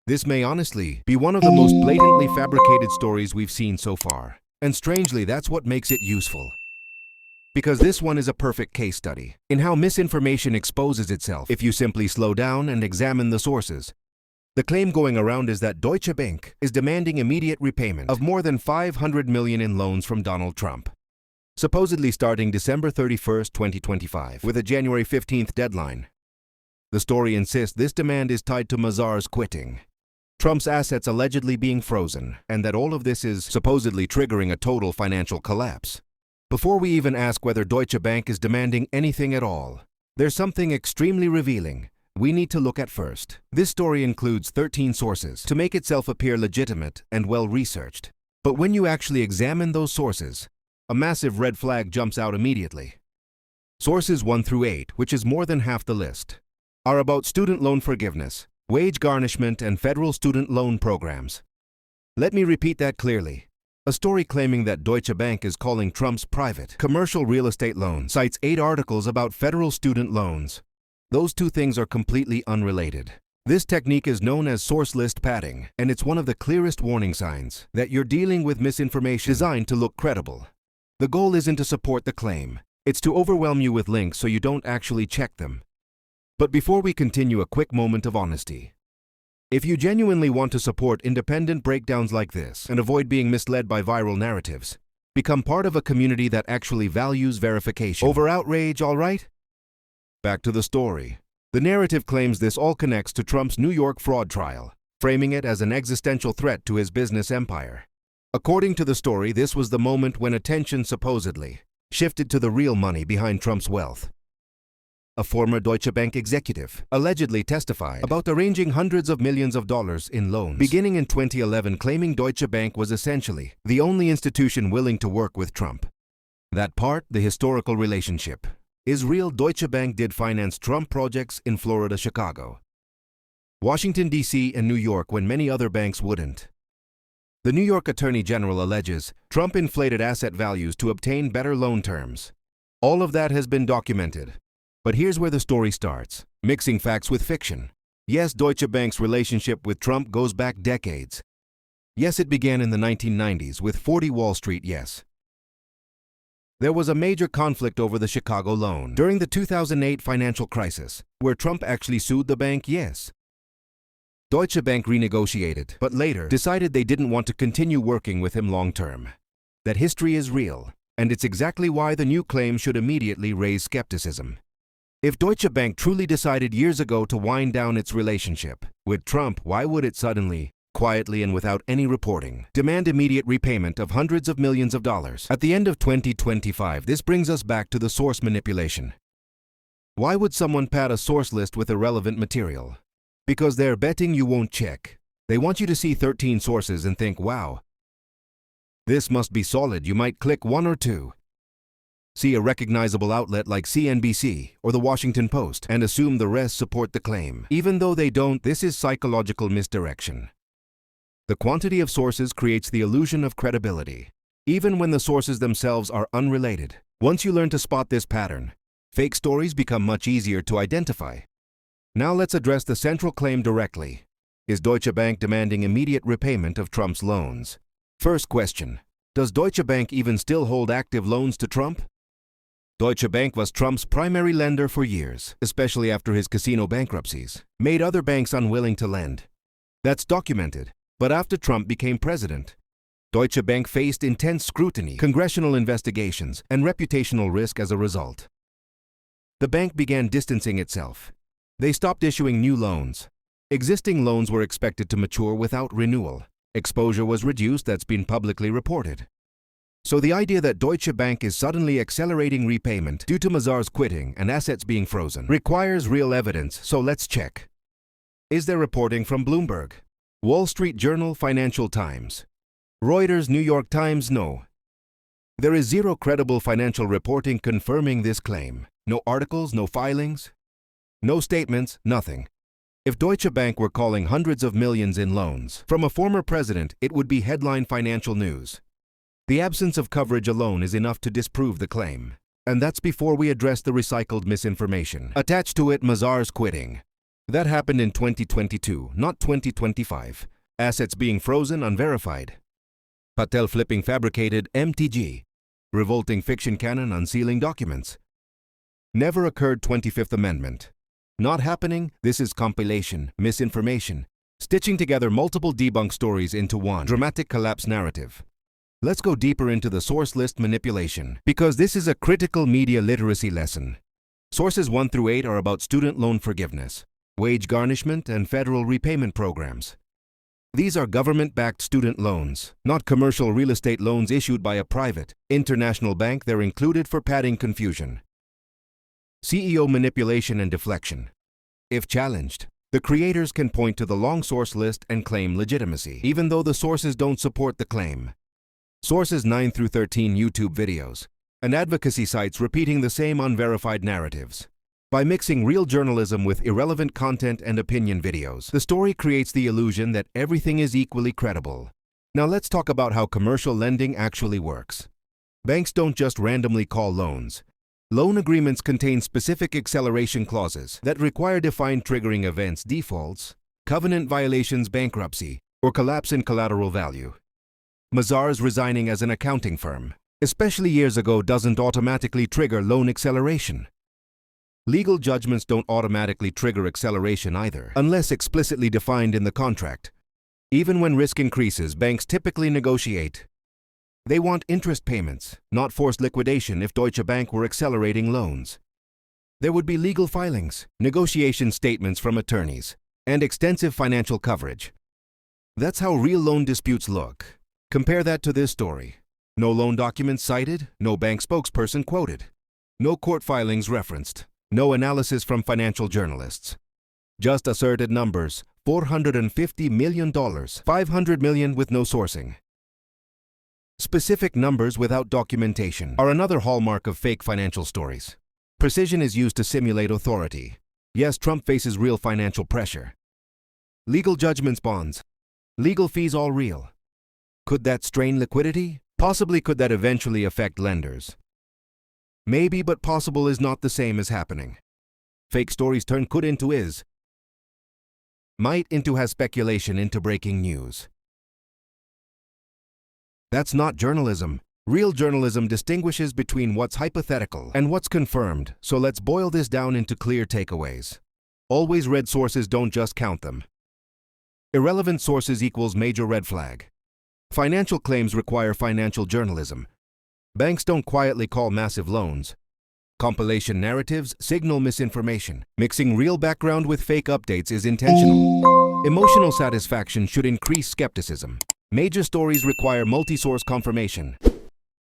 This may honestly be one of the most blatantly fabricated stories we've seen so far. And strangely, that's what makes it useful. Because this one is a perfect case study in how misinformation exposes itself if you simply slow down and examine the sources. The claim going around is that Deutsche Bank is demanding immediate repayment of more than $500 million in loans from Donald Trump, supposedly starting December 31, 2025, with a January 15th deadline. The story insists this demand is tied to Mazars quitting, Trump's assets allegedly being frozen, and that all of this is supposedly triggering a total financial collapse. Before we even ask whether Deutsche Bank is demanding anything at all, there's something extremely revealing we need to look at first. This story includes 13 sources to make itself appear legitimate and well-researched. But when you actually examine those sources, a massive red flag jumps out immediately. Sources 1 through 8, which is more than half the list, are about student loan forgiveness, wage garnishment, and federal student loan programs. Let me repeat that clearly. A story claiming that Deutsche Bank is calling Trump's private commercial real estate loan cites 8 articles about federal student loans. Those two things are completely unrelated. This technique is known as source list padding, and it's one of the clearest warning signs that you're dealing with misinformation designed to look credible. The goal isn't to support the claim. It's to overwhelm you with links so you don't actually check them. But before we continue, a quick moment of honesty. If you genuinely want to support independent breakdowns like this and avoid being misled by viral narratives, become part of a community that actually values verification over outrage, all right? Back to the story. The narrative claims this all connects to Trump's New York fraud trial, framing it as an existential threat to his business empire. According to the story, this was the moment when attention supposedly shifted to the real money behind Trump's wealth. A former Deutsche Bank executive allegedly testified about arranging hundreds of millions of dollars in loans beginning in 2011, claiming Deutsche Bank was essentially the only institution willing to work with Trump. That part, the historical relationship, is real. Deutsche Bank did finance Trump projects in Florida, Chicago, Washington, D.C., and New York when many other banks wouldn't. The New York Attorney General alleges Trump inflated asset values to obtain better loan terms. All of that has been documented. But here's where the story starts, mixing facts with fiction. Yes, Deutsche Bank's relationship with Trump goes back decades. Yes, it began in the 1990s with 40 Wall Street, yes. There was a major conflict over the Chicago loan during the 2008 financial crisis, where Trump actually sued the bank, yes. Deutsche Bank renegotiated, but later decided they didn't want to continue working with him long-term. That history is real, and it's exactly why the new claim should immediately raise skepticism. If Deutsche Bank truly decided years ago to wind down its relationship with Trump, why would it suddenly, quietly and without any reporting, demand immediate repayment of hundreds of millions of dollars at the end of 2025? This brings us back to the source manipulation. Why would someone pad a source list with irrelevant material? Because they're betting you won't check. They want you to see 13 sources and think, wow, this must be solid. You might click 1 or 2. See a recognizable outlet like CNBC or the Washington Post and assume the rest support the claim. Even though they don't, this is psychological misdirection. The quantity of sources creates the illusion of credibility, even when the sources themselves are unrelated. Once you learn to spot this pattern, fake stories become much easier to identify. Now let's address the central claim directly. Is Deutsche Bank demanding immediate repayment of Trump's loans? First question, does Deutsche Bank even still hold active loans to Trump? Deutsche Bank was Trump's primary lender for years, especially after his casino bankruptcies made other banks unwilling to lend. That's documented. But after Trump became president, Deutsche Bank faced intense scrutiny, congressional investigations, and reputational risk as a result. The bank began distancing itself. They stopped issuing new loans. Existing loans were expected to mature without renewal. Exposure was reduced. That's been publicly reported. So the idea that Deutsche Bank is suddenly accelerating repayment due to Mazars quitting and assets being frozen requires real evidence, so let's check. Is there reporting from Bloomberg, Wall Street Journal, Financial Times, Reuters, New York Times? No. There is zero credible financial reporting confirming this claim. No articles, no filings, no statements, nothing. If Deutsche Bank were calling hundreds of millions in loans from a former president, it would be headline financial news. The absence of coverage alone is enough to disprove the claim. And that's before we address the recycled misinformation attached to it. Mazars quitting. That happened in 2022, not 2025. Assets being frozen unverified. Patel flipping fabricated MTG. Revolting fiction canon unsealing documents. Never occurred 25th Amendment. Not happening, this is compilation, misinformation. Stitching together multiple debunked stories into one dramatic collapse narrative. Let's go deeper into the source list manipulation, because this is a critical media literacy lesson. Sources 1 through 8 are about student loan forgiveness, wage garnishment, and federal repayment programs. These are government-backed student loans, not commercial real estate loans issued by a private, international bank. They're included for padding confusion. CEO manipulation and deflection. If challenged, the creators can point to the long source list and claim legitimacy, even though the sources don't support the claim. Sources 9 through 13 YouTube videos, and advocacy sites repeating the same unverified narratives. By mixing real journalism with irrelevant content and opinion videos, the story creates the illusion that everything is equally credible. Now let's talk about how commercial lending actually works. Banks don't just randomly call loans. Loan agreements contain specific acceleration clauses that require defined triggering events, defaults, covenant violations, bankruptcy, or collapse in collateral value. Mazars resigning as an accounting firm, especially years ago, doesn't automatically trigger loan acceleration. Legal judgments don't automatically trigger acceleration either, unless explicitly defined in the contract. Even when risk increases, banks typically negotiate. They want interest payments, not forced liquidation. If Deutsche Bank were accelerating loans, there would be legal filings, negotiation statements from attorneys, and extensive financial coverage. That's how real loan disputes look. Compare that to this story. No loan documents cited, no bank spokesperson quoted, no court filings referenced, no analysis from financial journalists. Just asserted numbers, $450 million, $500 million with no sourcing. Specific numbers without documentation are another hallmark of fake financial stories. Precision is used to simulate authority. Yes, Trump faces real financial pressure. Legal judgments, bonds, legal fees, all real. Could that strain liquidity? Possibly. Could that eventually affect lenders? Maybe, but possible is not the same as happening. Fake stories turn could into is, might into has, speculation into breaking news. That's not journalism. Real journalism distinguishes between what's hypothetical and what's confirmed, so let's boil this down into clear takeaways. Always read sources, don't just count them. Irrelevant sources equals major red flag. Financial claims require financial journalism. Banks don't quietly call massive loans. Compilation narratives signal misinformation. Mixing real background with fake updates is intentional. Emotional satisfaction should increase skepticism. Major stories require multi-source confirmation.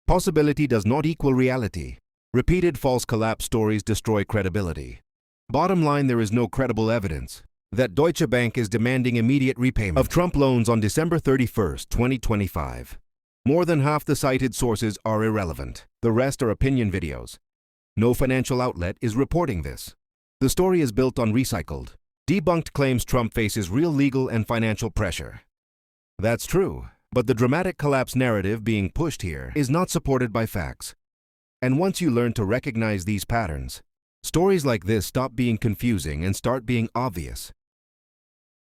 Possibility does not equal reality. Repeated false collapse stories destroy credibility. Bottom line, there is no credible evidence that Deutsche Bank is demanding immediate repayment of Trump loans on December 31, 2025. More than half the cited sources are irrelevant. The rest are opinion videos. No financial outlet is reporting this. The story is built on recycled, debunked claims. Trump faces real legal and financial pressure. That's true, but the dramatic collapse narrative being pushed here is not supported by facts. And once you learn to recognize these patterns, stories like this stop being confusing and start being obvious.